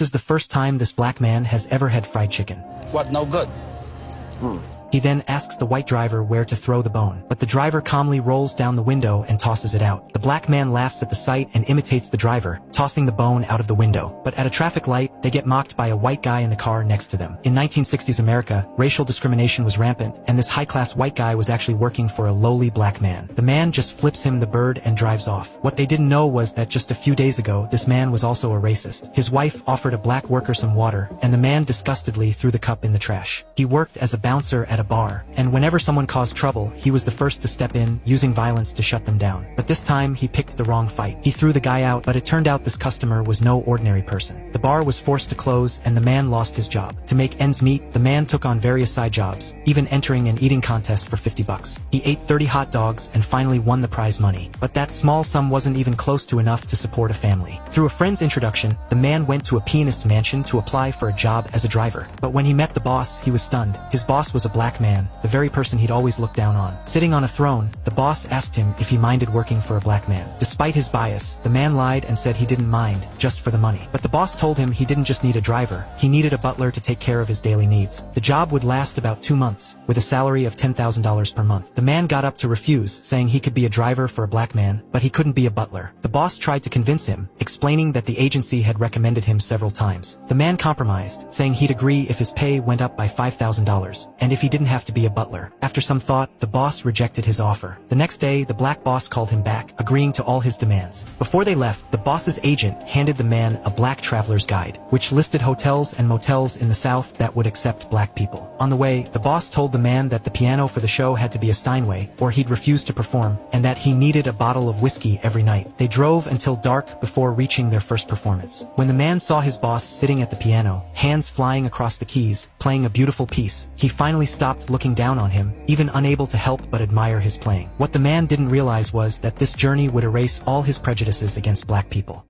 This is the first time this black man has ever had fried chicken. What, no good? He then asks the white driver where to throw the bone, but the driver calmly rolls down the window and tosses it out. The black man laughs at the sight and imitates the driver, tossing the bone out of the window. But at a traffic light, they get mocked by a white guy in the car next to them. In 1960s America, racial discrimination was rampant, and this high-class white guy was actually working for a lowly black man. The man just flips him the bird and drives off. What they didn't know was that just a few days ago, this man was also a racist. His wife offered a black worker some water, and the man disgustedly threw the cup in the trash. He worked as a bouncer at a bar, and whenever someone caused trouble, he was the first to step in, using violence to shut them down. But this time, he picked the wrong fight. He threw the guy out, but it turned out this customer was no ordinary person. The bar was forced to close, and the man lost his job. To make ends meet, the man took on various side jobs, even entering an eating contest for $50. He ate 30 hot dogs and finally won the prize money. But that small sum wasn't even close to enough to support a family. Through a friend's introduction, the man went to a pianist's mansion to apply for a job as a driver. But when he met the boss, he was stunned. His boss was a black man, the very person he'd always looked down on. Sitting on a throne, the boss asked him if he minded working for a black man. Despite his bias, the man lied and said he didn't mind, just for the money. But the boss told him he didn't just need a driver, he needed a butler to take care of his daily needs. The job would last about 2 months, with a salary of $10,000 per month. The man got up to refuse, saying he could be a driver for a black man, but he couldn't be a butler. The boss tried to convince him, explaining that the agency had recommended him several times. The man compromised, saying he'd agree if his pay went up by $5,000, and if he didn't have to be a butler. After some thought, the boss rejected his offer. The next day, the black boss called him back, agreeing to all his demands. Before they left, the boss's agent handed the man a black traveler's guide, which listed hotels and motels in the South that would accept black people. On the way, the boss told the man that the piano for the show had to be a Steinway, or he'd refuse to perform, and that he needed a bottle of whiskey every night. They drove until dark before reaching their first performance. When the man saw his boss sitting at the piano, hands flying across the keys, playing a beautiful piece, he finally stopped looking down on him, even unable to help but admire his playing. What the man didn't realize was that this journey would erase all his prejudices against black people.